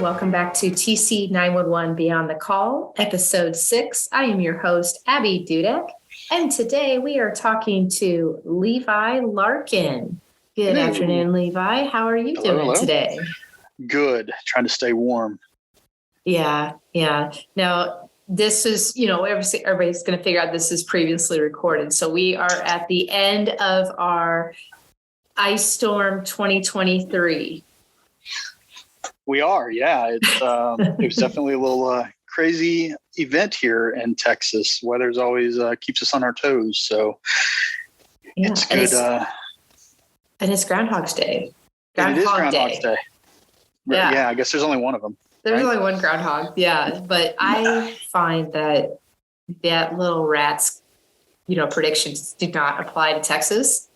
Welcome back to TC911 Beyond the Call, episode 6. I am your host, Abbey Dudek, and today we are talking to Levi Larkin. Good afternoon, Levi. How are you doing today? Good. Trying to stay warm. Yeah. Now, this is, everybody's going to figure out this is previously recorded. So we are at the end of our Ice Storm 2023. We are, yeah. It was definitely a little crazy event here in Texas. Weather's always keeps us on our toes, so it's good. And it's Groundhog's Day. It is Groundhog's Day. Yeah, I guess there's only one of them. There's only one groundhog, yeah. But I find that little rat's, predictions do not apply to Texas.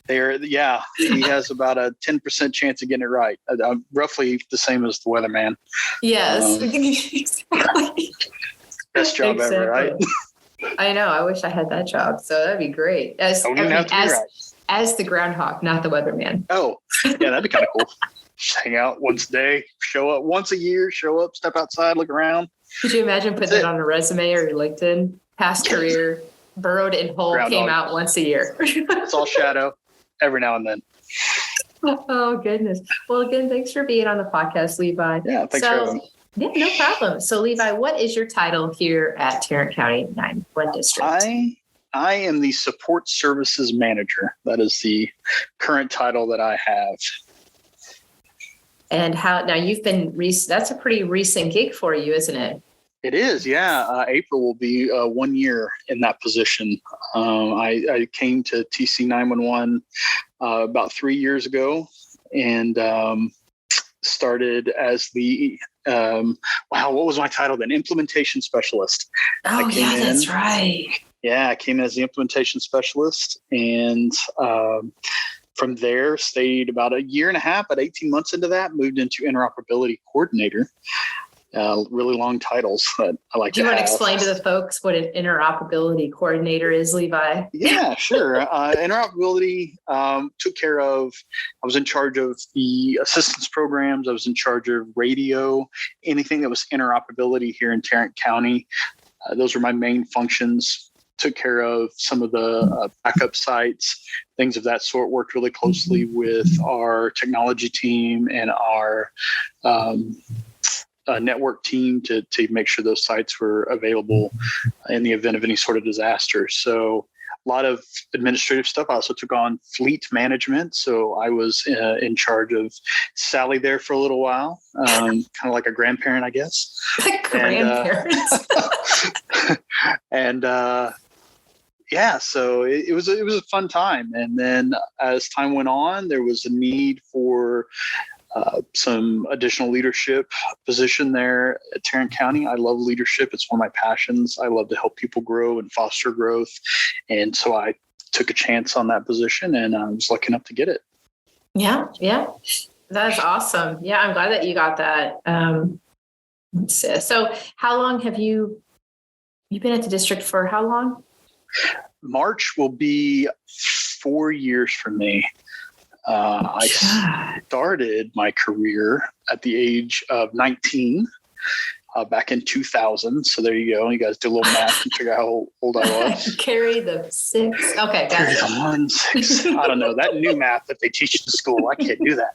He has about a 10% chance of getting it right. Roughly the same as the weatherman. Yes, exactly. Best job ever, right? I know. I wish I had that job. So that'd be great. As the groundhog, not the weatherman. Oh, yeah, that'd be kind of cool. Just hang out once a day, show up once a year, step outside, look around. Could you imagine putting it on a resume or your LinkedIn? Past career, burrowed in hole, groundhog. Came out once a year. It's all shadow. Every now and then. Oh, goodness. Well, again, thanks for being on the podcast, Levi. Yeah, thanks for having me. Yeah, no problem. So, Levi, what is your title here at Tarrant County 911 District? I am the Support Services Manager. That is the current title that I have. And now you've been, that's a pretty recent gig for you, isn't it? It is, yeah. April will be 1 year in that position. I came to TC911 about 3 years ago and started as the, what was my title then? Implementation Specialist. Oh, yeah, that's right. Yeah, I came in as the Implementation Specialist and from there stayed about a year and a half, about 18 months into that, moved into Interoperability Coordinator. Really long titles that I like to have. Do you want to explain to the folks what an interoperability coordinator is, Levi? Yeah, sure. Interoperability took care of, I was in charge of the assistance programs. I was in charge of radio, anything that was interoperability here in Tarrant County. Those were my main functions. Took care of some of the backup sites, things of that sort, worked really closely with our technology team and our network team to make sure those sites were available in the event of any sort of disaster. So a lot of administrative stuff. I also took on fleet management. So I was in charge of Sally there for a little while, kind of like a grandparent, I guess. So it was a fun time. And then as time went on, there was a need for some additional leadership position there at Tarrant County. I love leadership. It's one of my passions. I love to help people grow and foster growth. And so I took a chance on that position and I was lucky enough to get it. Yeah. That's awesome. Yeah, I'm glad that you got that. So how long have you've been at the district for how long? March will be 4 years for me. I started my career at the age of 19 back in 2000. So there you go. You guys do a little math and figure out how old I was. Carry the 6. Okay. Carry the 1, 6. I don't know. That new math that they teach in school, I can't do that.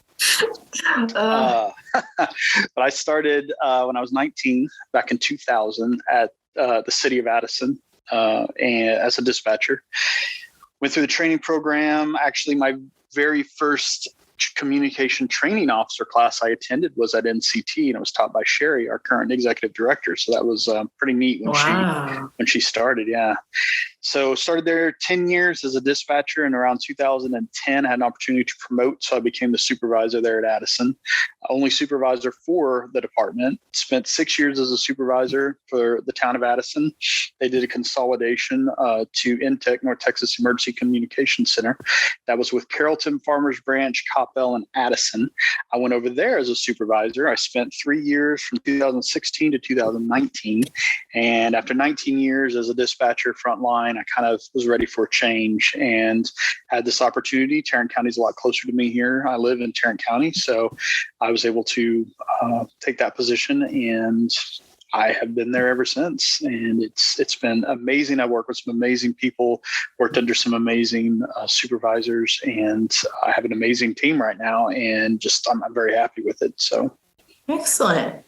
But I started when I was 19 back in 2000 at the city of Addison and as a dispatcher. Went through the training program. Actually, my very first communication training officer class I attended was at NCT, and it was taught by Sherry, our current executive director. So that was pretty neat when she started. Yeah. So started there 10 years as a dispatcher, and around 2010, I had an opportunity to promote. So I became the supervisor there at Addison, only supervisor for the department. Spent 6 years as a supervisor for the town of Addison. They did a consolidation to NTEC, North Texas Emergency Communication Center. That was with Carrollton, Farmers Branch, Coppell, and Addison. I went over there as a supervisor. I spent 3 years from 2016 to 2019. And after 19 years as a dispatcher frontline, I kind of was ready for a change and had this opportunity. Tarrant County is a lot closer to me here. I live in Tarrant County, so I was able to take that position, and I have been there ever since. And it's been amazing. I worked with some amazing people, worked under some amazing supervisors, and I have an amazing team right now, and I'm very happy with it. So excellent.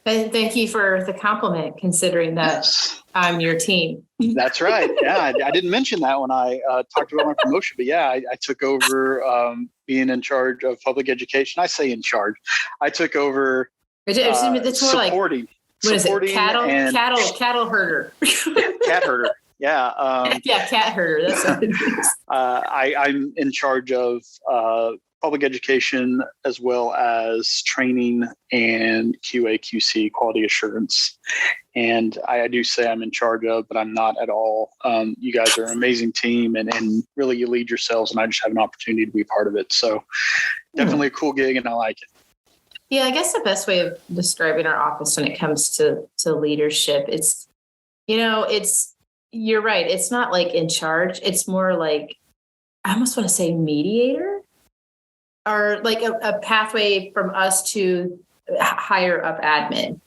And thank you for the compliment, considering that I'm your team. That's right. Yeah, I didn't mention that when I talked about my promotion, but yeah, I took over being in charge of public education. I say in charge. I took over It's more supporting. like, what is it? Cattle herder. Cat herder. Yeah. Cat herder. That's what it is. I'm in charge of public education as well as training and QA/QC, quality assurance. And I do say I'm in charge of, but I'm not at all. You guys are an amazing team, and really you lead yourselves, and I just have an opportunity to be part of it. So definitely a cool gig, and I like it. Yeah, I guess the best way of describing our office when it comes to leadership, you're right. It's not like in charge. It's more like, I almost want to say mediator, or like a pathway from us to higher up admin.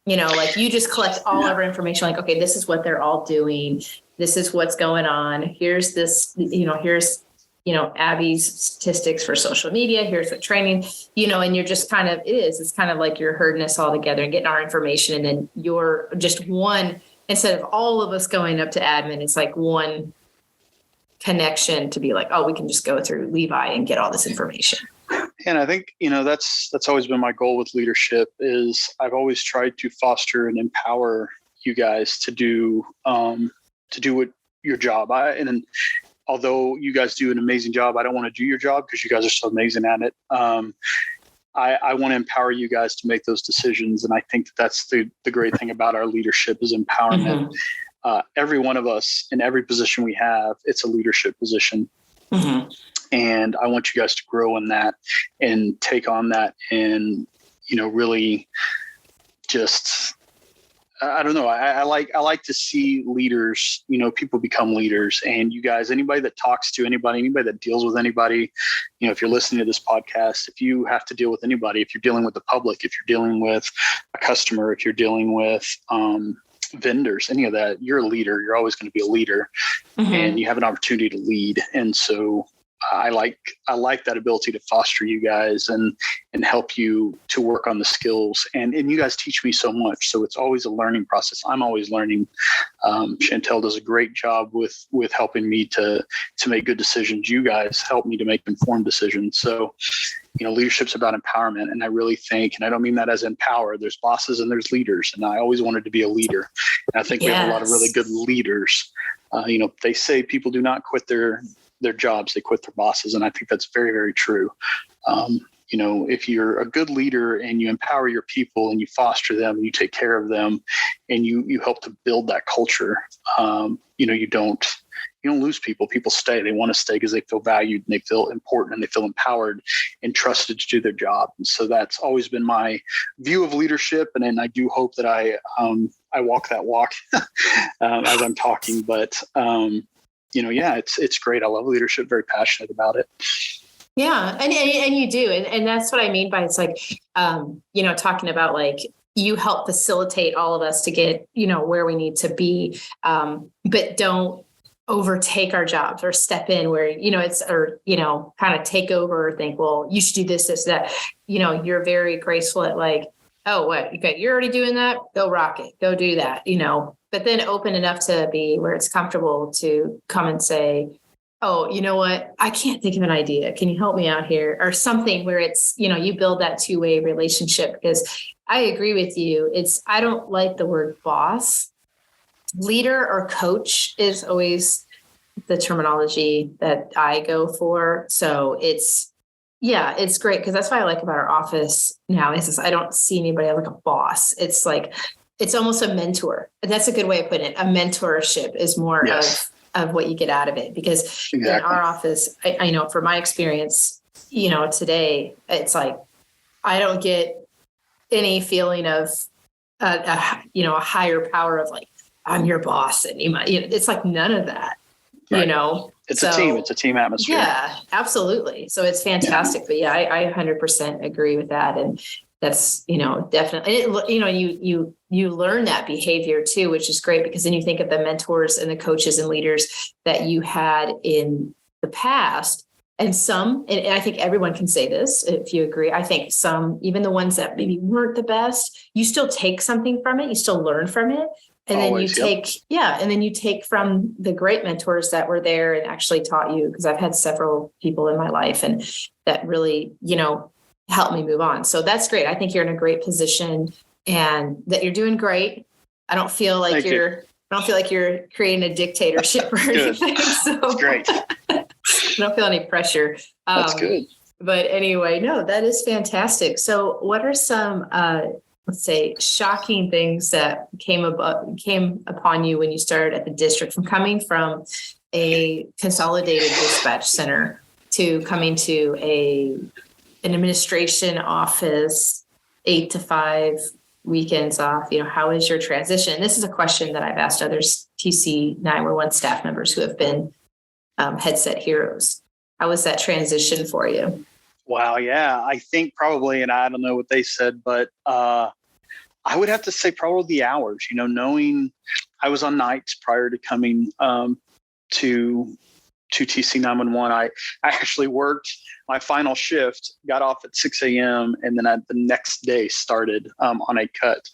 Like you just collect all of our information, like, okay, this is what they're all doing. This is what's going on. Here's this, here's Abby's statistics for social media. Here's what training, and you're just it's kind of like you're herding us all together and getting our information. And then you're just one, instead of all of us going up to admin, it's like one connection to be like, oh, we can just go through Levi and get all this information. And I think, that's always been my goal with leadership. Is I've always tried to foster and empower you guys to do what your job. And although you guys do an amazing job, I don't want to do your job because you guys are so amazing at it. I want to empower you guys to make those decisions. And I think that's the great thing about our leadership is empowerment. Mm-hmm. Every one of us in every position we have, it's a leadership position. Mm-hmm. And I want you guys to grow in that and take on that and, really just, I don't know. I like to see leaders, people become leaders, and you guys, anybody that talks to anybody that deals with anybody, if you're listening to this podcast, if you have to deal with anybody, if you're dealing with the public, if you're dealing with a customer, if you're dealing with, vendors, any of that, you're a leader. You're always going to be a leader, mm-hmm. and you have an opportunity to lead. And so I like that ability to foster you guys and help you to work on the skills. And you guys teach me so much. So it's always a learning process. I'm always learning. Chantel does a great job with helping me to make good decisions. You guys help me to make informed decisions. So, leadership's about empowerment. And I really think, and I don't mean that as empower, there's bosses and there's leaders. And I always wanted to be a leader. And I think we have a lot of really good leaders. They say people do not quit their jobs, they quit their bosses. And I think that's very, very true. If you're a good leader and you empower your people and you foster them and you take care of them and you help to build that culture, you don't lose people. People stay. They want to stay because they feel valued and they feel important and they feel empowered and trusted to do their job. And so that's always been my view of leadership. And then I do hope that I walk that walk as I'm talking, but it's great. I love leadership, very passionate about it. Yeah. And you do. And that's what I mean by it's like, talking about like, you help facilitate all of us to get, where we need to be, but don't overtake our jobs or step in where, kind of take over or think, well, you should do this, that, you're very graceful at like, oh, what? Okay, you're already doing that. Go rock it. Go do that, but then open enough to be where it's comfortable to come and say, oh, you know what? I can't think of an idea. Can you help me out here? Or something where it's, you build that two-way relationship, because I agree with you. I don't like the word boss. Leader or coach is always the terminology that I go for. So it's great, because that's what I like about our office now is I don't see anybody like a boss. It's like, it's almost a mentor. And that's a good way of putting it. A mentorship is more of what you get out of it, because in our office, I know from my experience, today, it's like, I don't get any feeling of, a higher power of like, I'm your boss and it's like none of that, Right. It's a team atmosphere. Yeah, absolutely. So it's fantastic. But yeah, I 100% agree with that. And that's, definitely, you learn that behavior too, which is great, because then you think of the mentors and the coaches and leaders that you had in the past. And and I think everyone can say this if you agree. I think some, even the ones that maybe weren't the best, you still take something from it. You still learn from it. And Always, then you take from the great mentors that were there and actually taught you, because I've had several people in my life and that really, helped me move on. So that's great. I think you're in a great position and that you're doing great. I don't feel like I don't feel like you're creating a dictatorship or anything. So that's great. I don't feel any pressure. That's good. But anyway, no, that is fantastic. So what are some, let's say, shocking things that came upon you when you started at the district, from coming from a consolidated dispatch center to coming to an administration office, 8 to 5, weekends off? How is your transition? This is a question that I've asked other TC911 staff members who have been headset heroes. How was that transition for you? Wow. Yeah, I think probably, and I don't know what they said, but I would have to say probably the hours, knowing I was on nights prior to coming to TC911. I actually worked my final shift, got off at 6 a.m. and then the next day started on a cut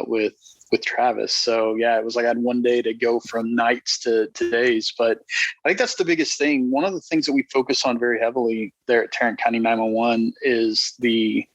with Travis. So yeah, it was like I had one day to go from nights to days. But I think that's the biggest thing. One of the things that we focus on very heavily there at Tarrant County 911 is the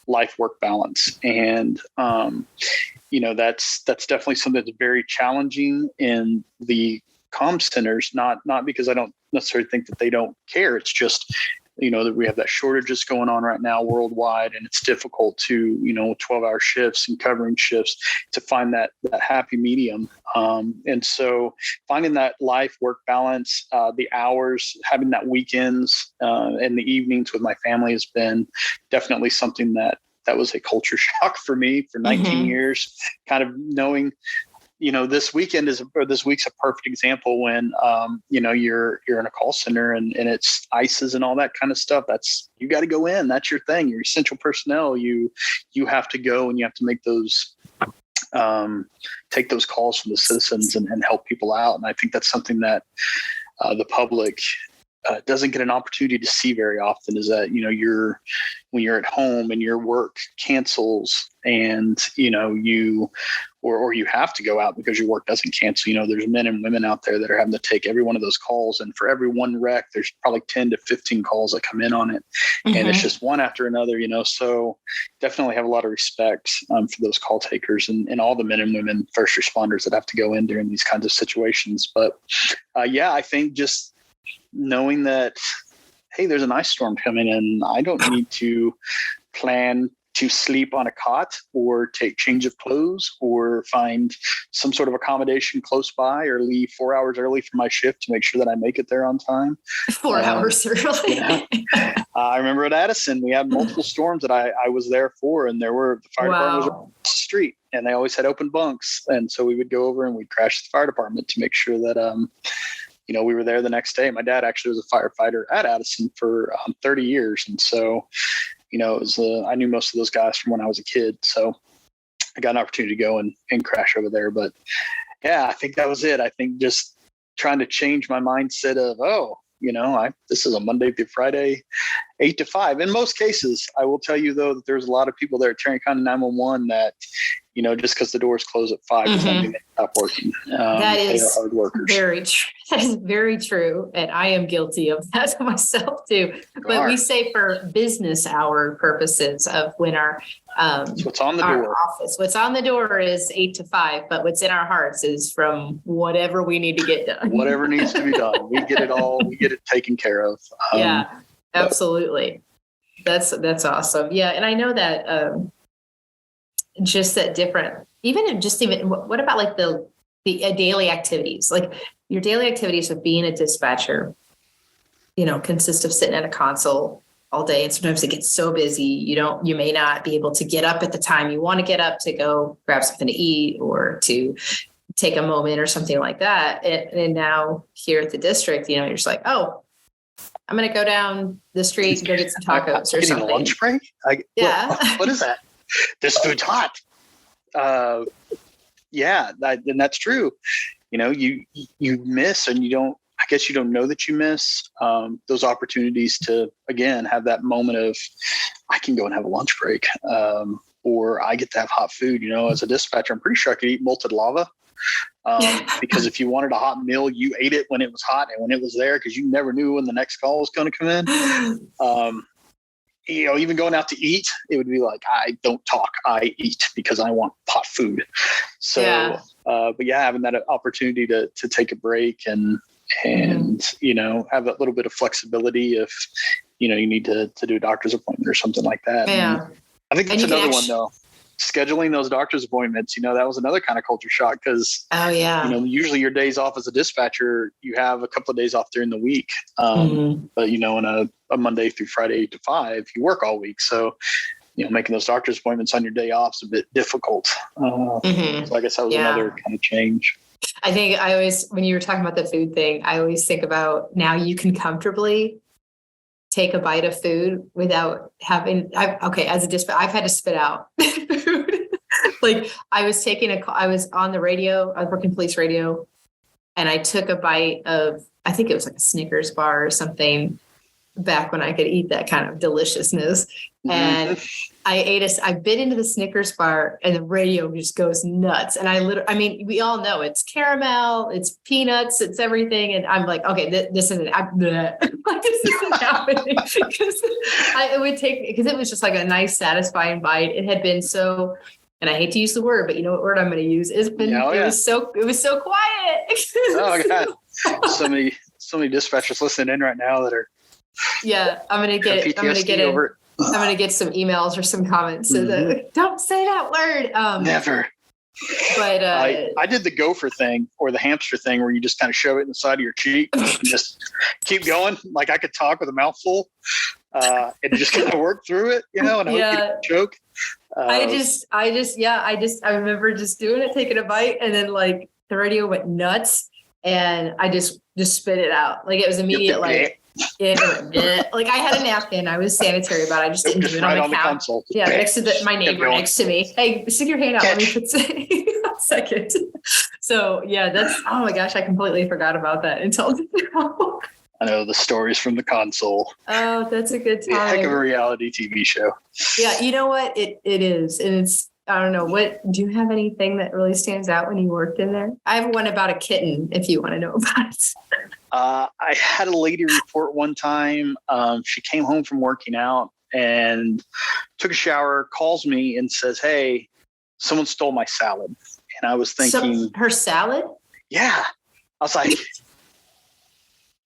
life-work balance. And that's definitely something that's very challenging in the comm centers, not because I don't necessarily think that they don't care. It's just, that we have that shortages going on right now worldwide, and it's difficult to, 12-hour shifts and covering shifts to find that happy medium. And so finding that life work balance, the hours, having that weekends and the evenings with my family has been definitely something that was a culture shock for me for 19 years, kind of knowing, this week's a perfect example when, you're in a call center and it's ICEs and all that kind of stuff. You got to go in, that's your thing. You're essential personnel. You have to go and you have to make those, take those calls from the citizens and help people out. And I think that's something that the public doesn't get an opportunity to see very often, is that, when you're at home and your work cancels and, or you have to go out because your work doesn't cancel. There's men and women out there that are having to take every one of those calls. And for every one wreck, there's probably 10 to 15 calls that come in on it. And it's just one after another, so definitely have a lot of respect for those call takers and all the men and women first responders that have to go in during these kinds of situations. But I think just knowing that, hey, there's an ice storm coming in, I don't need to plan to sleep on a cot or take change of clothes or find some sort of accommodation close by or leave 4 hours early for my shift to make sure that I make it there on time. 4 hours early. I remember at Addison, we had multiple storms that I was there for, and the fire department was across the street and they always had open bunks. And so we would go over and we'd crash the fire department to make sure that, we were there the next day. My dad actually was a firefighter at Addison for 30 years. And so, I knew most of those guys from when I was a kid. So I got an opportunity to go and crash over there. But yeah, I think that was it. I think just trying to change my mindset of, this is a Monday through Friday, 8 to 5. In most cases, I will tell you, though, that there's a lot of people there at Tarrant County 911 that, just because the doors close at 5 doesn't mean they stop working. That is they are hard workers. Very true. That is very true. And I am guilty of that myself, too. But we say for business hour purposes of when our what's on the door. Office. What's on the door is 8 to 5, but what's in our hearts is from whatever we need to get done. Whatever needs to be done. We get it all. We get it taken care of. Absolutely. That's awesome. Yeah. And I know that just that different, what about like the daily activities, like your daily activities of being a dispatcher, consist of sitting at a console all day. And sometimes it gets so busy, you may not be able to get up at the time you want to get up to go grab something to eat or to take a moment or something like that. And now here at the district, you're just like, oh, I'm going to go down the street and go get some tacos or something. A lunch break? Yeah. What is that? This food's hot. Yeah, and that's true. You miss, and you don't know that you miss those opportunities to, again, have that moment of, I can go and have a lunch break, or I get to have hot food. As a dispatcher, I'm pretty sure I could eat molten lava. Because if you wanted a hot meal, you ate it when it was hot and when it was there, because you never knew when the next call was going to come in. Even going out to eat, it would be like, I don't talk, I eat, because I want hot food. So, but yeah, having that opportunity to take a break and have that little bit of flexibility if, you need to do a doctor's appointment or something like that. Yeah. And I think that's another one though. Scheduling those doctor's appointments, that was another kind of culture shock, because, usually your days off as a dispatcher, you have a couple of days off during the week. But, in a Monday through Friday, 8 to 5, you work all week. So, making those doctor's appointments on your day off is a bit difficult. So I guess that was another kind of change. I think when you were talking about the food thing, I always think about, now you can comfortably take a bite of food without having, as a dispatcher, I've had to spit out food. Like I was on the radio, I was working police radio, and I took a bite of, I think it was like a Snickers bar or something, back when I could eat that kind of deliciousness. And I bit into the Snickers bar, and the radio just goes nuts. And we all know it's caramel, it's peanuts, it's everything. And I'm like, okay, this isn't, this isn't happening. Because it was just like a nice, satisfying bite. It had been so, and I hate to use the word, but you know what word I'm going to use? It was so quiet. Oh God. So many dispatchers listening in right now that are, I'm going to get some emails or some comments. So don't say that word. Never. But I did the gopher thing, or the hamster thing, where you just kind of shove it in the side of your cheek and just keep going. Like I could talk with a mouthful, and just kind of work through it, and hope you don't choke. I remember just doing it, taking a bite, and then like the radio went nuts, and I just spit it out. Like it was immediate, like. Like I had a napkin, I was sanitary about it. I just didn't do it on the couch. Yeah, next to my neighbor next to me. Hey, stick your hand out. Let me put a second. So yeah, oh my gosh, I completely forgot about that until now. I know the stories from the console. Oh, that's a good time. A heck of a reality TV show. Yeah, you know what? It is. And it's, I don't know, do you have anything that really stands out when you worked in there? I have one about a kitten, if you want to know about it. I had a lady report one time. She came home from working out and took a shower, calls me and says, "Hey, someone stole my salad." And I was thinking, her salad? Yeah. I was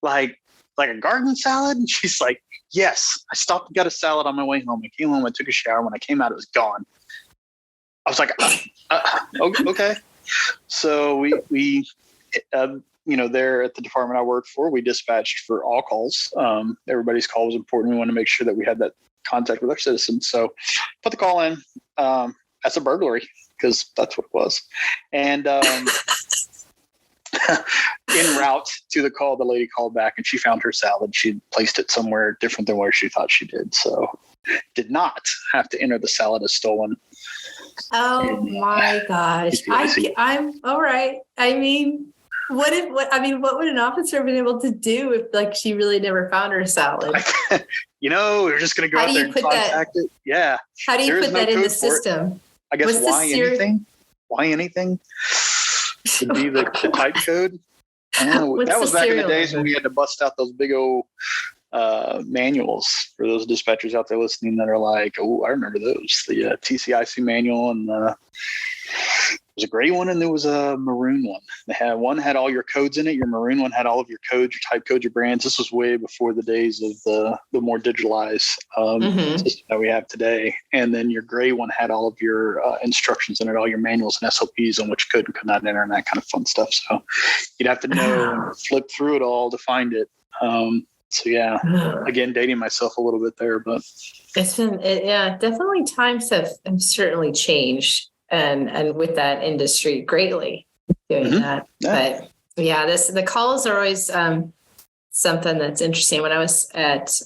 like a garden salad? And she's like, "Yes, I stopped and got a salad on my way home. I came home, I took a shower. When I came out, it was gone." I was like, okay. So we there at the department I worked for, we dispatched for all calls. Everybody's call was important. We wanted to make sure that we had that contact with our citizens. So put the call in as a burglary, because that's what it was. And en route to the call, the lady called back and she found her salad. She placed it somewhere different than where she thought she did. So did not have to enter the salad as stolen. Oh my gosh. I'm all right. I mean, what would an officer have been able to do if like she really never found her salad? We're just going to go out there and contact it. Yeah. How do you put that in the system? I guess anything? Why anything would be the type code. That was back in the days when we had to bust out those big old manuals for those dispatchers out there listening that are like, oh, I remember those. The TCIC manual, and there was a gray one and there was a maroon one. One had all your codes in it. Your maroon one had all of your codes, your type codes, your brands. This was way before the days of the more digitalized system that we have today. And then your gray one had all of your instructions in it, all your manuals and SOPs on which could and could not enter and that kind of fun stuff. So you'd have to know and flip through it all to find it. So yeah, again, dating myself a little bit there, but it's been, definitely times have certainly changed and with that industry greatly. doing Mhm. that. Yeah. But yeah, the calls are always something that's interesting. When I was at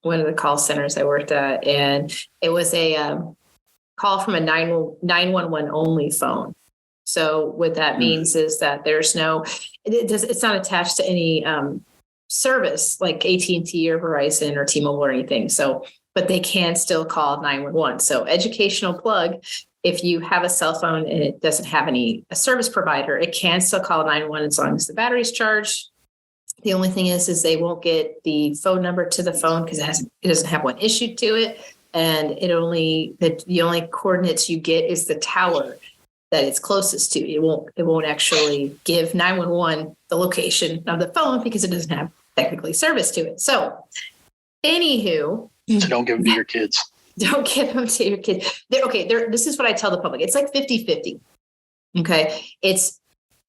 one of the call centers I worked at, and it was a call from a 911 only phone. So what that means is that there's it's not attached to any service like AT&T or Verizon or T-Mobile or anything. So, but they can still call 911. So educational plug, if you have a cell phone and it doesn't have a service provider, it can still call 911 as long as the battery's charged. The only thing is they won't get the phone number to the phone because it doesn't have one issued to it. And the only coordinates you get is the tower that it's closest to. It won't actually give 911 the location of the phone because it doesn't have technically service to it. So anywho. So don't give them to your kids. Don't give them to your kids. This is what I tell the public. It's like 50-50. Okay.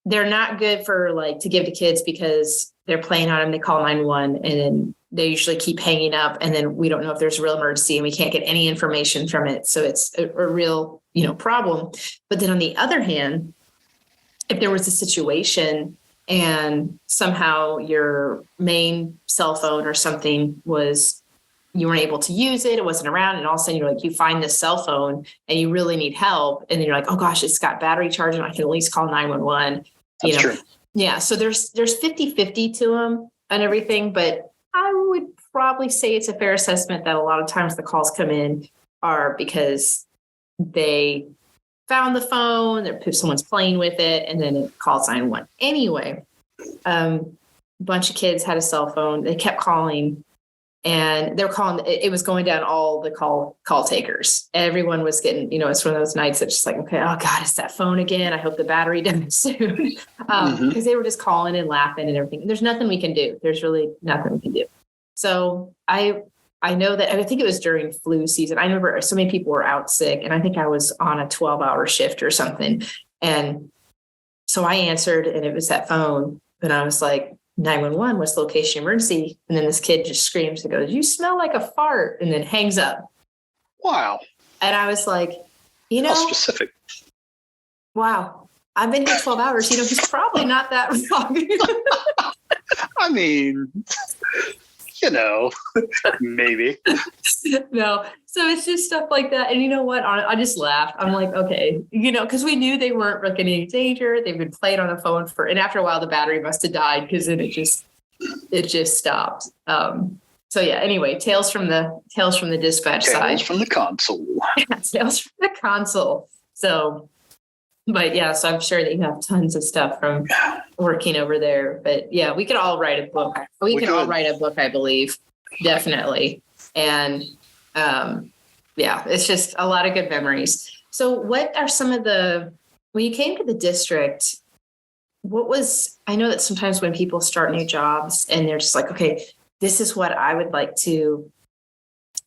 They're not good for to give to kids because they're playing on them. They call 911 and then they usually keep hanging up. And then we don't know if there's a real emergency and we can't get any information from it. So it's a real, problem. But then on the other hand, if there was a situation and somehow your main cell phone or something you weren't able to use it wasn't around, and all of a sudden you find this cell phone and you really need help, and then you're like, oh gosh, it's got battery charging, I can at least call 911. That's true. Yeah, so there's 50-50 to them and everything, but I would probably say it's a fair assessment that a lot of times the calls come in are because they found the phone, someone's playing with it, and then it calls 911. Anyway, a bunch of kids had a cell phone. They kept calling. And they're calling, it was going down all the call takers. Everyone was getting, it's one of those nights that's just like, okay, oh God, it's that phone again. I hope the battery dies soon. Because they were just calling and laughing and everything. And there's nothing we can do. There's really nothing we can do. So I know that, I think it was during flu season. I remember so many people were out sick, and I think I was on a 12-hour shift or something. And so I answered, and it was that phone. And I was like, 911, what's the location emergency? And then this kid just screams and goes, you smell like a fart, and then hangs up. Wow. And I was like, how specific. Wow. I've been here 12 hours. He's probably not that wrong. I mean, maybe. No. So it's just stuff like that. And you know what? I just laughed. I'm like, okay, because we knew they weren't in any danger. They've been playing on the phone and after a while the battery must have died because then it just stopped. So yeah, anyway, tales from the dispatch side. Tales from the console. Tales from the console. So, but yeah, so I'm sure that you have tons of stuff from working over there. But yeah, we could all write a book. We could all write a book, I believe. Definitely. And it's just a lot of good memories. So what are some of when you came to the district, I know that sometimes when people start new jobs and they're just like, okay, this is what I would like to,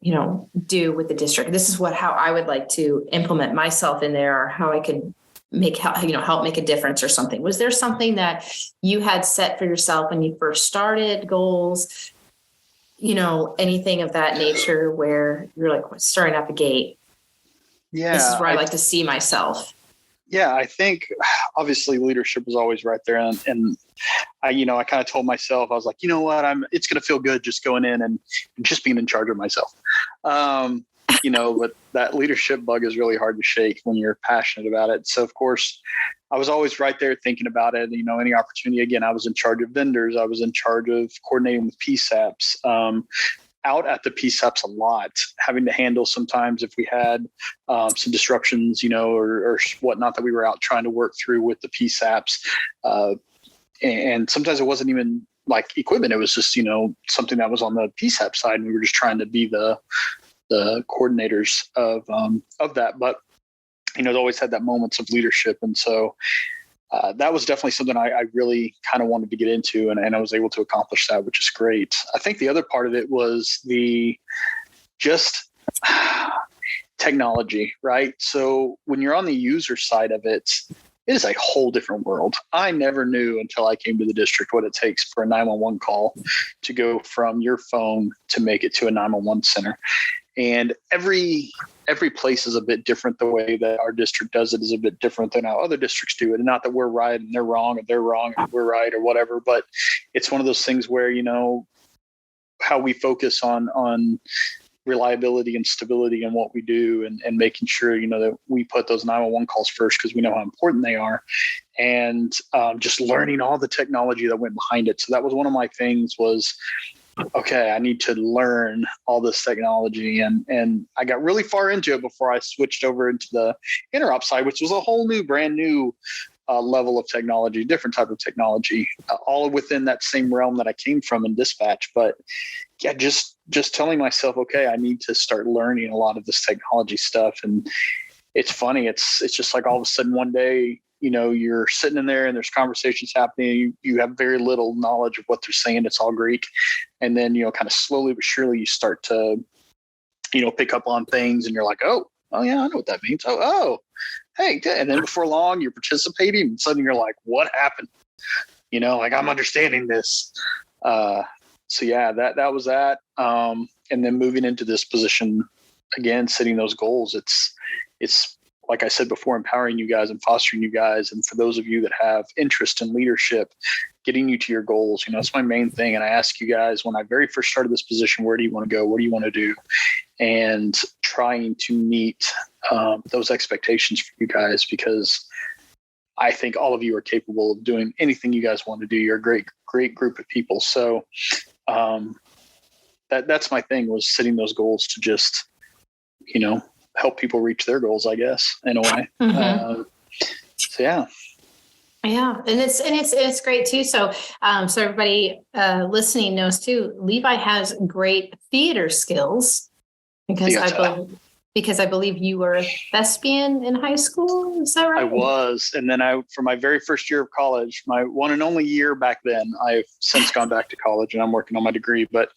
do with the district. This is how I would like to implement myself in there, or how I could help make a difference or something. Was there something that you had set for yourself when you first started, goals, anything of that nature where you're like starting out the gate? Yeah. This is where I like to see myself. Yeah, I think obviously leadership was always right there. And I kind of told myself, I was like, it's going to feel good just going in and just being in charge of myself. But that leadership bug is really hard to shake when you're passionate about it. So of course I was always right there thinking about it. Any opportunity. Again, I was in charge of vendors. I was in charge of coordinating with PSAPs, out at the PSAPs a lot, having to handle sometimes if we had some disruptions, or whatnot that we were out trying to work through with the PSAPs. And sometimes it wasn't even like equipment. It was just, something that was on the PSAP side, and we were just trying to be the coordinators of that. But, it always had that moments of leadership. And so that was definitely something I really kind of wanted to get into, and I was able to accomplish that, which is great. I think the other part of it was just technology, right? So when you're on the user side of it, it is a whole different world. I never knew until I came to the district what it takes for a 911 call to go from your phone to make it to a 911 center. And every every place is a bit different. The way that our district does it is a bit different than how other districts do it. And not that we're right and they're wrong, or they're wrong and we're right, or whatever, but it's one of those things where, how we focus on reliability and stability in what we do, and making sure, that we put those 911 calls first because we know how important they are, and just learning all the technology that went behind it. So that was one of my things was, okay, I need to learn all this technology. And I got really far into it before I switched over into the interop side, which was a whole new, brand new level of technology, different type of technology, all within that same realm that I came from in dispatch. But yeah, just telling myself, okay, I need to start learning a lot of this technology stuff. And it's funny. It's just like all of a sudden one day, you're sitting in there and there's conversations happening. You have very little knowledge of what they're saying. It's all Greek. And then, kind of slowly but surely you start to, pick up on things, and you're like, oh yeah, I know what that means. Oh, hey. And then before long you're participating, and suddenly you're like, what happened? I'm understanding this. So yeah, that was that. And then moving into this position again, setting those goals, it's, like I said before, empowering you guys and fostering you guys. And for those of you that have interest in leadership, getting you to your goals, it's my main thing. And I ask you guys, when I very first started this position, where do you want to go? What do you want to do? And trying to meet those expectations for you guys, because I think all of you are capable of doing anything you guys want to do. You're a great group of people. So that's my thing, was setting those goals to just, help people reach their goals, I guess, in a way. Mm-hmm. So yeah. Yeah. And it's great too. So everybody listening knows too, Levi has great theater skills because I believe you were a thespian in high school. Is that right? I was. And then for my very first year of college, my one and only year back then, I've since gone back to college and I'm working on my degree. But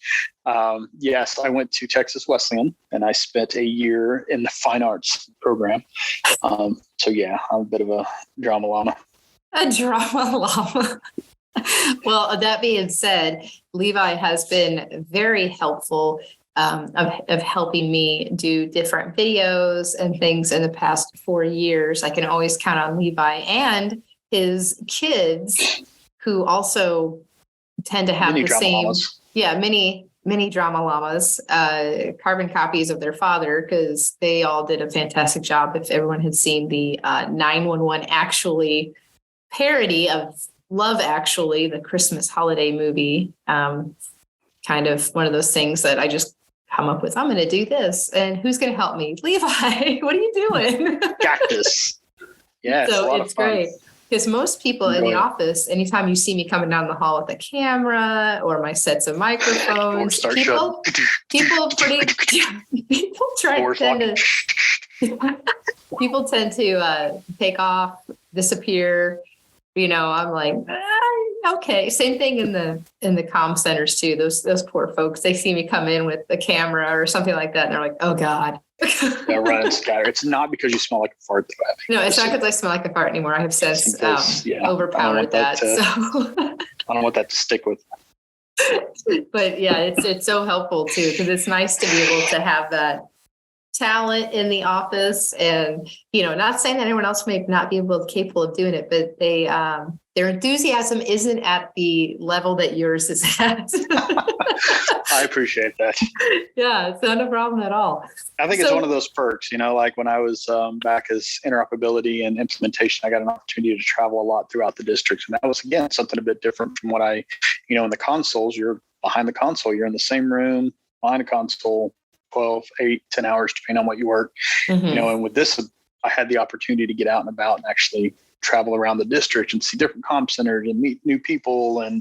yes, I went to Texas Wesleyan and I spent a year in the fine arts program. So yeah, I'm a bit of a drama llama. A drama llama. Well, that being said, Levi has been very helpful of helping me do different videos and things in the past 4 years. I can always count on Levi and his kids, who also tend to have mini the same, llamas. Mini drama llamas, carbon copies of their father, because they all did a fantastic job. If everyone had seen the 911 Actually parody of Love Actually, the Christmas holiday movie, kind of one of those things that I just come up with. I'm going to do this, and who's going to help me? Levi, what are you doing? Cactus. Yeah, so it's great, because most people in the office, anytime you see me coming down the hall with a camera or my sets of microphones, people tend to take off, disappear. I'm like, okay. Same thing in the comm centers too. Those poor folks, they see me come in with a camera or something like that, and they're like, oh God. Yeah, run and scatter. It's not because you smell like a fart. No, it's not because I smell like a fart anymore. I have since overpowered that. So I don't want that to stick with. But yeah, it's so helpful too, because it's nice to be able to have that talent in the office, and not saying that anyone else may not be capable of doing it, but they their enthusiasm isn't at the level that yours is at. I appreciate that. Yeah, it's not a problem at all. I think it's one of those perks, like when I was back as interoperability and implementation, I got an opportunity to travel a lot throughout the district. And that was, again, something a bit different from what in the consoles, you're behind the console, you're in the same room behind a console, 12, 8, 10 hours, depending on what you work, and with this, I had the opportunity to get out and about and actually travel around the district and see different comm centers and meet new people. And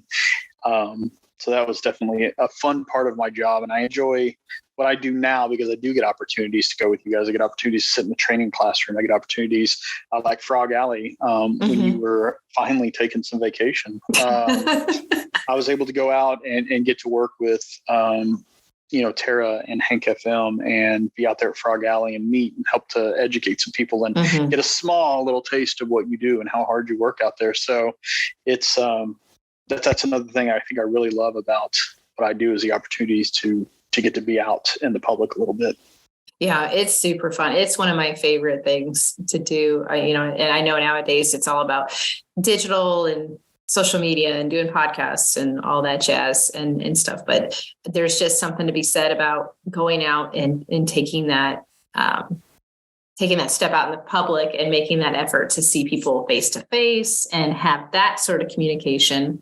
so that was definitely a fun part of my job. And I enjoy what I do now because I do get opportunities to go with you guys. I get opportunities to sit in the training classroom. I get opportunities like Frog Alley when you were finally taking some vacation. I was able to go out and get to work with Tara and Hank FM and be out there at Frog Alley and meet and help to educate some people and get a small little taste of what you do and how hard you work out there. So it's that's another thing I think I really love about what I do, is the opportunities to get to be out in the public a little bit. Yeah, it's super fun. It's one of my favorite things to do. And I know nowadays it's all about digital and social media and doing podcasts and all that jazz and stuff. But there's just something to be said about going out and taking that step out in the public and making that effort to see people face to face and have that sort of communication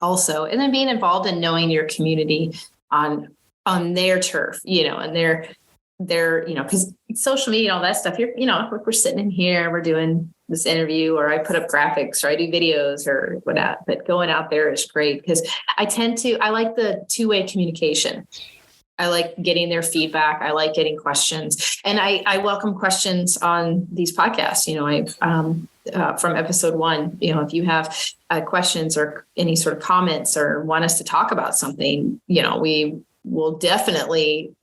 also. And then being involved in knowing your community on their turf, and their, because social media and all that stuff, we're sitting in here, we're doing this interview, or I put up graphics, or I do videos or whatnot, but going out there is great because I like the two-way communication. I like getting their feedback. I like getting questions, and I welcome questions on these podcasts. From episode 1, if you have questions or any sort of comments or want us to talk about something, we will definitely,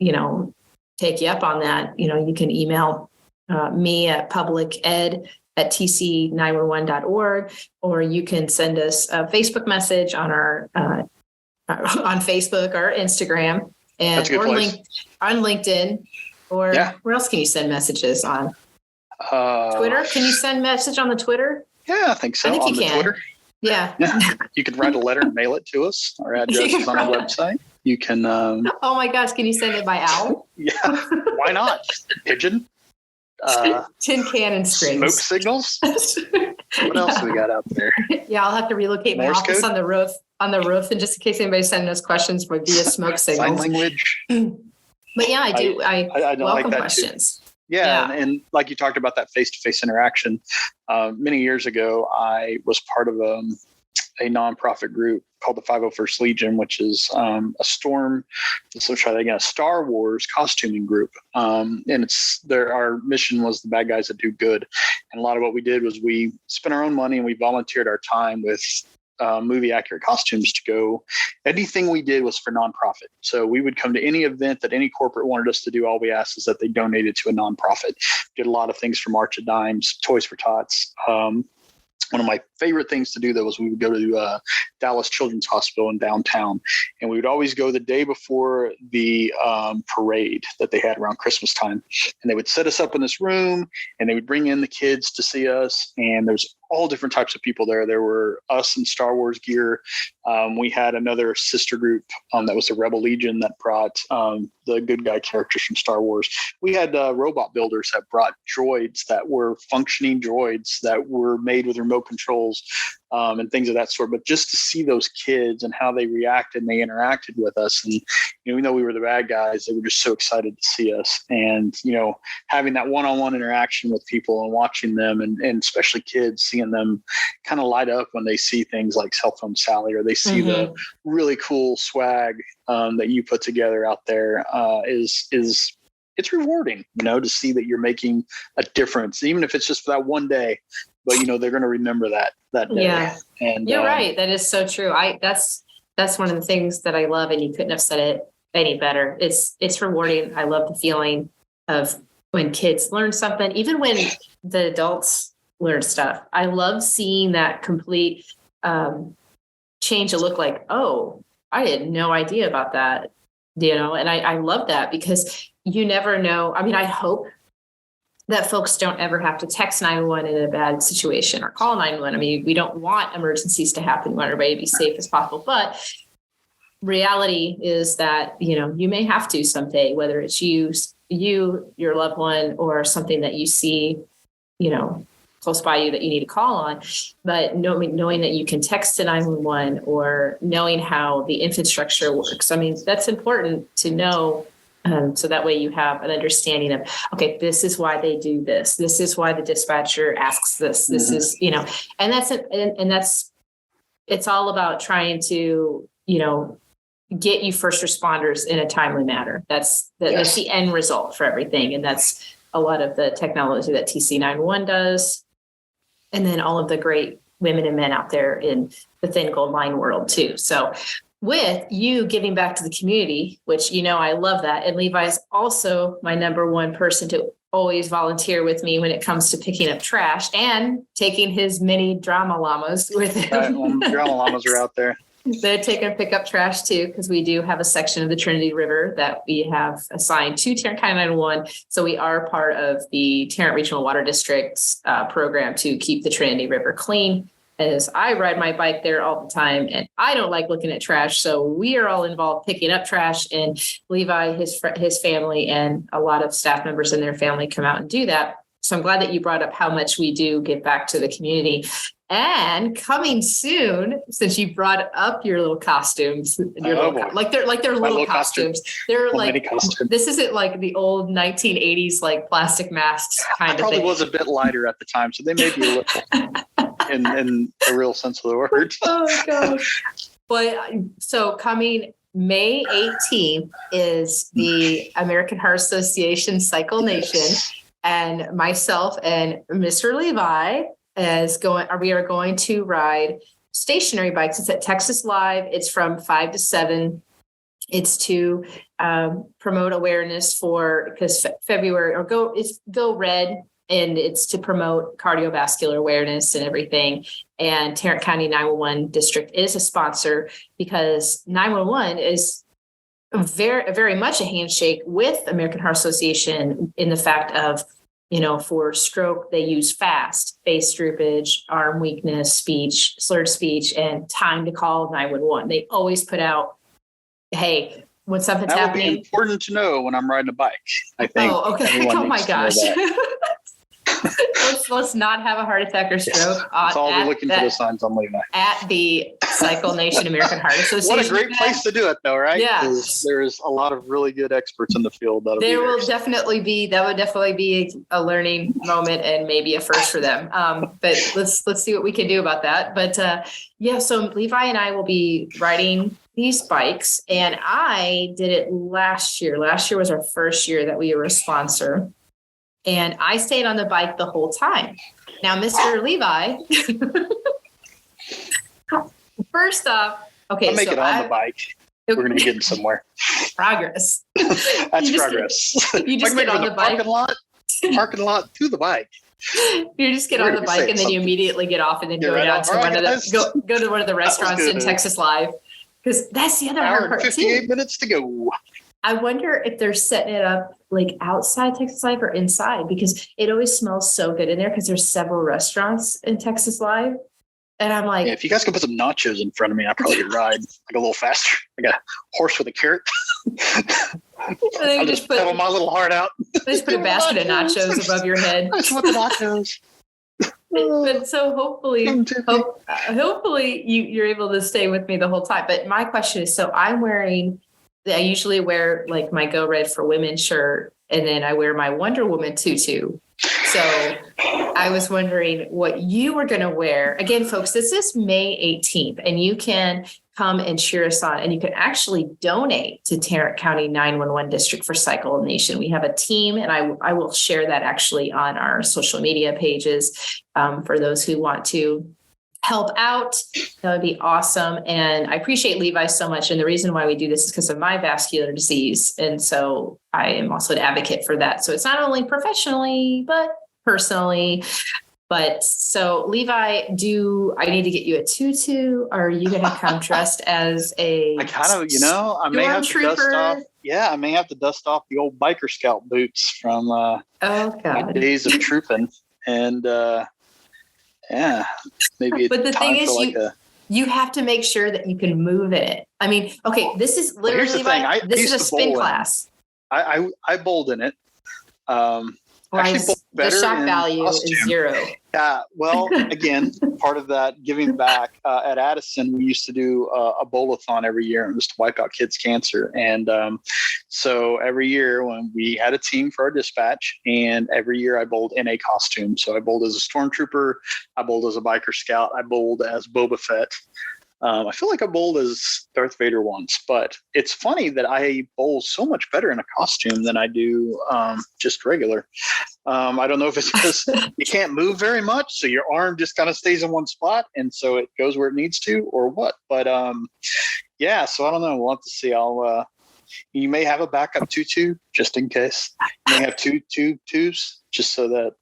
take you up on that. You can email me at publiced@tc911.org, or you can send us a Facebook message on our on Facebook or Instagram, and or on LinkedIn, or where else can you send messages on? Twitter? Can you send message on the Twitter? Yeah, I think so. I think on you can. Twitter. Yeah. You could write a letter and mail it to us. Our address is on our website. You can. Oh my gosh! Can you send it by owl? Yeah. Why not? Pigeon. Tin can and strings. Smoke signals. What else do we got out there? Yeah, I'll have to relocate my office on the roof, and just in case anybody's sending us questions via smoke signals. Sign language. But yeah, I do. I welcome like that questions. Too. Yeah. And like you talked about that face-to-face interaction. Many years ago, I was part of a nonprofit group called the 501st Legion, which is a Star Wars costuming group. And our mission was the bad guys that do good. And a lot of what we did was we spent our own money and we volunteered our time with movie accurate costumes to go. Anything we did was for nonprofit. So we would come to any event that any corporate wanted us to do. All we asked is that they donated to a nonprofit. Did a lot of things for March of Dimes, Toys for Tots. One of my favorite things to do, though, was we would go to Dallas Children's Hospital in downtown, and we would always go the day before the parade that they had around Christmas time. And they would set us up in this room, and they would bring in the kids to see us. And there's all different types of people there. There were us in Star Wars gear. We had another sister group that was the Rebel Legion that brought the good guy characters from Star Wars. We had robot builders that brought droids that were functioning droids that were made with remote controls and things of that sort. But just to see those kids and how they reacted and they interacted with us, and even though we were the bad guys, they were just so excited to see us. And having that one-on-one interaction with people and watching them, and especially kids, seeing them kind of light up when they see things like Cell Phone Sally, or they see the really cool swag that you put together out there it's rewarding, to see that you're making a difference, even if it's just for that one day. But they're going to remember that day. Yeah, and you're right. That is so true. That's one of the things that I love, and you couldn't have said it any better. It's rewarding. I love the feeling of when kids learn something, even when the adults learn stuff. I love seeing that complete change of look. Like, oh, I had no idea about that. And I love that, because you never know. I mean, I hope that folks don't ever have to text 911 in a bad situation or call 911. I mean, we don't want emergencies to happen. We want everybody to be safe as possible. But reality is that, you may have to someday, whether it's you, your loved one, or something that you see, close by you that you need to call on. But knowing that you can text to 911, or knowing how the infrastructure works. I mean, that's important to know. So that way you have an understanding of, okay, this is why they do this. This is why the dispatcher asks this. This is, and that's it's all about trying to, get you first responders in a timely manner. That's the end result for everything. And that's a lot of the technology that TC911 does. And then all of the great women and men out there in the thin gold line world too. So with you giving back to the community, which, I love that. And Levi is also my number one person to always volunteer with me when it comes to picking up trash and taking his mini drama llamas with him. Right, well, drama llamas are out there. They're taking to pick up trash too, because we do have a section of the Trinity River that we have assigned to Tarrant County 911. So we are part of the Tarrant Regional Water District's program to keep the Trinity River clean. As I ride my bike there all the time, and I don't like looking at trash. So we are all involved picking up trash, and Levi, his family, and a lot of staff members in their family come out and do that. So I'm glad that you brought up how much we do give back to the community. And coming soon, since you brought up your little costumes, they're little costumes. They're like, this isn't like the old 1980s like plastic masks kind of thing. Probably was a bit lighter at the time, so they may be a little in the real sense of the word. Oh gosh! But so coming May 18th is the American Heart Association Cycle Nation, and myself and Mr. Levi we are going to ride stationary bikes. It's at Texas Live. It's from 5 to 7. It's to promote awareness because February it's Go Red, and it's to promote cardiovascular awareness and everything. And Tarrant County 911 District is a sponsor because 911 is very, very much a handshake with American Heart Association in the fact of, for stroke, they use FAST, face droopage, arm weakness, speech, slurred speech, and time to call 911. They always put out, hey, when something's happening. That would be important to know when I'm riding a bike, I think. Oh, okay. Oh, my gosh. Let's not have a heart attack or stroke. Yes. That's all we're looking for the signs on Levi. At the Cycle Nation American Heart Association. What a great place to do it, though, right? Yeah. There's a lot of really good experts in the field. That would definitely be a learning moment and maybe a first for them. But let's see what we can do about that. But so Levi and I will be riding these bikes, and I did it last year. Last year was our first year that we were a sponsor. And I stayed on the bike the whole time. Now, Mr. Levi, first off, okay. I'll make it on the bike. We're going to be getting somewhere. Progress. That's progress. You just get on the bike. Parking lot to the bike. You just get on the bike and then you immediately get off and then go down to go to one of the restaurants in Texas Live. Because that's the other hard part, 58 minutes to go. I wonder if they're setting it up like outside Texas Live or inside, because it always smells so good in there because there's several restaurants in Texas Live. And I'm like, if you guys could put some nachos in front of me, I probably could ride like a little faster. Like a horse with a carrot. I'll just pedal my little heart out. Just put a basket of nachos above your head. I just want the nachos. But so hopefully you're able to stay with me the whole time. But my question is, so I usually wear like my Go Red for Women shirt, and then I wear my Wonder Woman tutu. So I was wondering what you were going to wear. Again, folks, this is May 18th, and you can come and cheer us on, and you can actually donate to Tarrant County 911 District for Cycle Nation. We have a team, and I will share that actually on our social media pages for those who want to help out. That would be awesome. And I appreciate Levi so much. And the reason why we do this is because of my vascular disease. And so I am also an advocate for that. So it's not only professionally, but personally. But so Levi, do I need to get you a tutu, or are you going to come dressed as a I may have to dust off. Yeah, I may have to dust off the old biker scout boots from my days of trooping. And maybe. But the thing is, you have to make sure that you can move in it. I mean, okay, this is literally this is a spin class. I bowled in it. The shock value is 0. Yeah. Well, again, part of that giving back at Addison, we used to do a bowl-a-thon every year, and it was to wipe out kids' cancer. And so every year when we had a team for our dispatch, and every year I bowled in a costume. So I bowled as a stormtrooper, I bowled as a biker scout, I bowled as Boba Fett. I feel like I bowled as Darth Vader once, but it's funny that I bowl so much better in a costume than I do just regular. I don't know if it's because you can't move very much, so your arm just kind of stays in one spot, and so it goes where it needs to, or what. But so I don't know. We'll have to see. You may have a backup tutu just in case. You may have two tutus just so that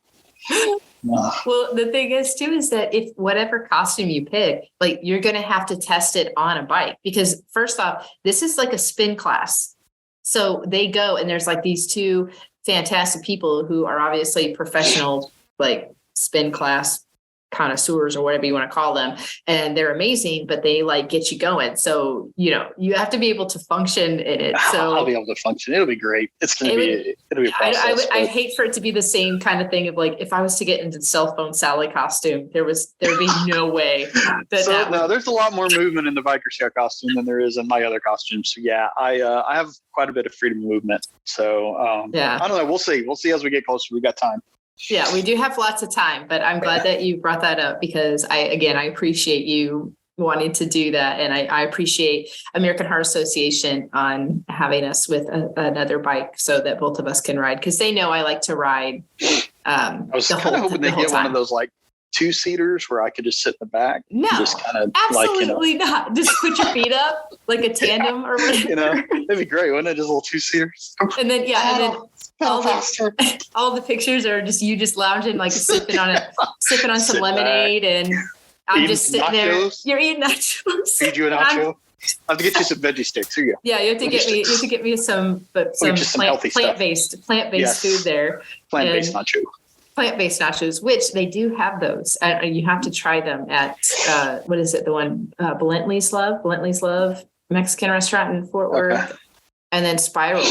Well, the thing is too, is that if whatever costume you pick, like you're going to have to test it on a bike, because first off, this is like a spin class. So they go and there's like these two fantastic people who are obviously professional, like spin class connoisseurs or whatever you want to call them. And they're amazing, but they like get you going. So, you have to be able to function in it. So I'll be able to function. It'll be great. It'll be a process. I hate for it to be the same kind of thing of like, if I was to get into the cell phone Sally costume, there'd be no way there's a lot more movement in the biker scout costume than there is in my other costumes. So yeah, I have quite a bit of freedom of movement. So I don't know. We'll see as we get closer. We got time. Yeah, we do have lots of time, but I'm glad that you brought that up, because I appreciate you wanting to do that. And I appreciate American Heart Association on having us with another bike so that both of us can ride, because they know I like to ride. I was kind of hoping they get one of those like 2-seaters where I could just sit in the back. No, just kind of absolutely not. Just put your feet up like a tandem or whatever. That'd be great, wouldn't it? Just little 2-seaters. And then all the pictures are just you just lounging, like sipping on some lemonade, and I'm just sitting nachos. There. You're eating nachos. Feed you a nacho. I have to get you some veggie sticks. Here you go. Yeah, you have to get me some plant-based food there. Plant-based nacho. Plant-based nachos, which they do have those. You have to try them at what is it? The one Blentley's Love Mexican restaurant in Fort Worth, and then Spiral.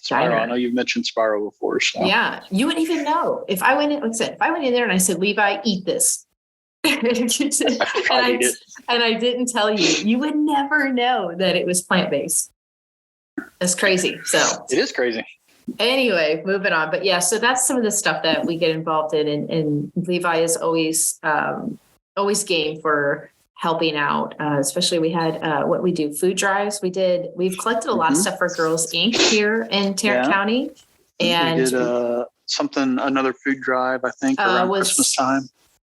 I know you've mentioned Spiral before. So. Yeah, you wouldn't even know if I went in. Like I said, if I went in there and I said, "Levi, eat this," and I didn't tell you, you would never know that it was plant-based. That's crazy. So it is crazy. Anyway, moving on. But yeah, so that's some of the stuff that we get involved in, and Levi is always game for helping out. Especially we had what we do, food drives. We've collected a lot of stuff for Girls Inc. here in Tarrant County. And we did another food drive, I think, around Christmas time.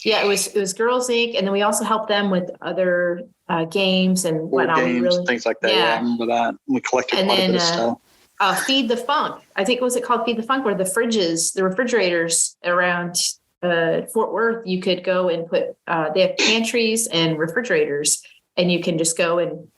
Yeah, it was Girls Inc. And then we also helped them with other games and whatnot. Games, things like that. Yeah, I remember that. We collected quite a bit of stuff. Feed the Funk. I think, was it called Feed the Funk, where the refrigerators around Fort Worth, you could go and put, they have pantries and refrigerators, and you can just go and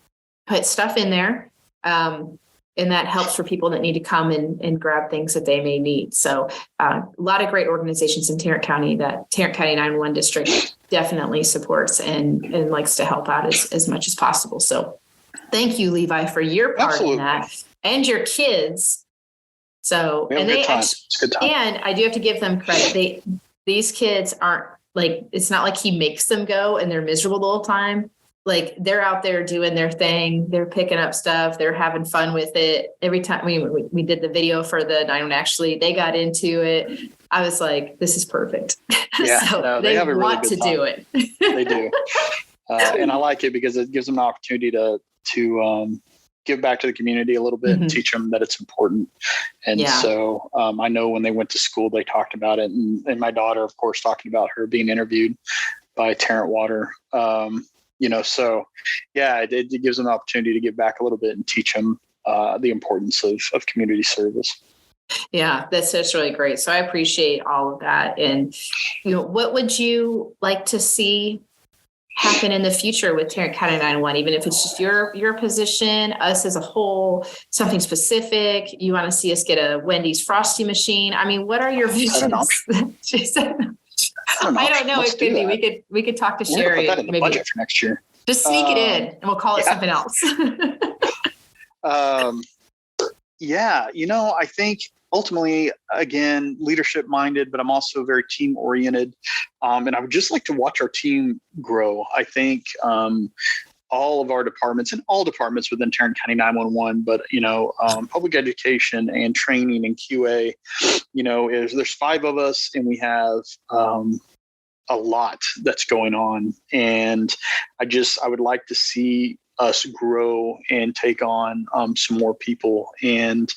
put stuff in there. And that helps for people that need to come and grab things that they may need. So a lot of great organizations in Tarrant County that Tarrant County 911 district definitely supports and likes to help out as much as possible. So thank you, Levi, for your part in that, and your kids. So, and they actually, and I do have to give them credit. These kids aren't like, it's not like he makes them go and they're miserable the whole time. Like, they're out there doing their thing. They're picking up stuff. They're having fun with it. Every time we did the video for the 911, actually, they got into it. I was like, this is perfect. Yeah, so they have a really good time. Do it. They do. And I like it because it gives them an opportunity to give back to the community a little bit and teach them that it's important. And so I know when they went to school, they talked about it. And my daughter, of course, talking about her being interviewed by Tarrant Water. So yeah, it gives them an opportunity to give back a little bit and teach them the importance of community service. Yeah, that's really great. So I appreciate all of that. And, what would you like to see happen in the future with Tarrant County 911, even if it's just your position, us as a whole, something specific? You want to see us get a Wendy's Frosty machine? I mean, what are your visions? I don't know. It could be. We could talk to Sherry. Put that in the budget for next year. Just sneak it in, and we'll call it something else. I think ultimately, again, leadership minded, but I'm also very team oriented. And I would just like to watch our team grow. I think all of our departments and all departments within Tarrant County 911, but, public education and training and QA, there's 5 of us, and we have a lot that's going on. And I would like to see us grow and take on some more people. And,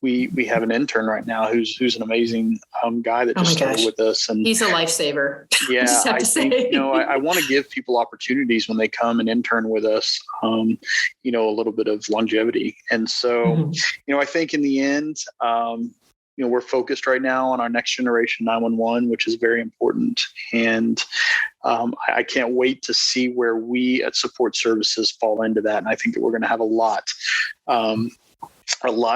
we have an intern right now who's an amazing guy that just started with us, and he's a lifesaver. Yeah, I think I want to give people opportunities when they come and intern with us. A little bit of longevity, and so I think in the end, we're focused right now on our next generation 911, which is very important. And I can't wait to see where we at Support Services fall into that. And I think that we're going to have a lot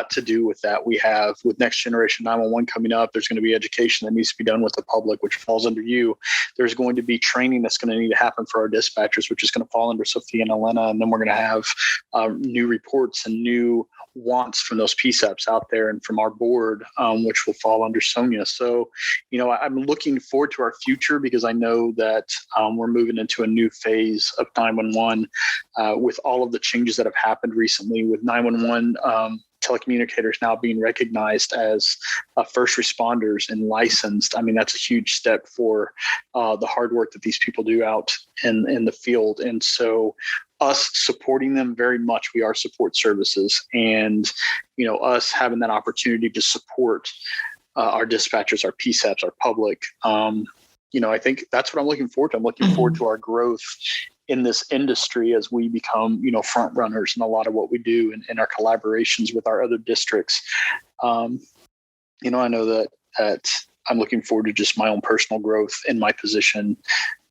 to do with that. We have, with Next Generation 911 coming up, there's going to be education that needs to be done with the public, which falls under you. There's going to be training that's going to need to happen for our dispatchers, which is going to fall under Sophia and Elena. And then we're going to have new reports and new wants from those PSAPs out there and from our board, which will fall under Sonia. So, I'm looking forward to our future because I know that we're moving into a new phase of 911 with all of the changes that have happened recently with 911 telecommunicators now being recognized as first responders and licensed. I mean, that's a huge step for the hard work that these people do out in the field. And so us supporting them very much, we are Support Services, and, us having that opportunity to support our dispatchers, our PSAPs, our public, I think that's what I'm looking forward to. I'm looking forward to our growth in this industry as we become, front runners in a lot of what we do and our collaborations with our other districts. I know that I'm looking forward to just my own personal growth in my position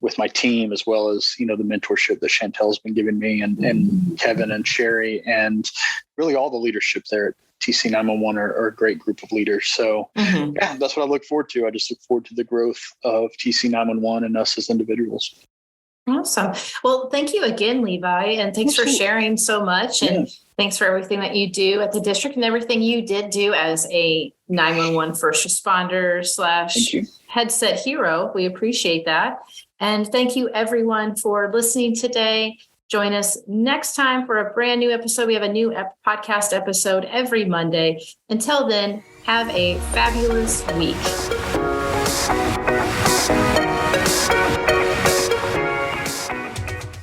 with my team, as well as, the mentorship that Chantel's been giving me and Kevin and Sherry and really all the leadership there at TC911 are a great group of leaders. So yeah, that's what I look forward to. I just look forward to the growth of TC911 and us as individuals. Awesome. Well, thank you again, Levi, and thanks for sharing so much. And thanks for everything that you do at the district and everything you did do as a 911 first responder / headset hero. We appreciate that. And thank you, everyone, for listening today. Join us next time for a brand new episode. We have a new podcast episode every Monday. Until then, have a fabulous week.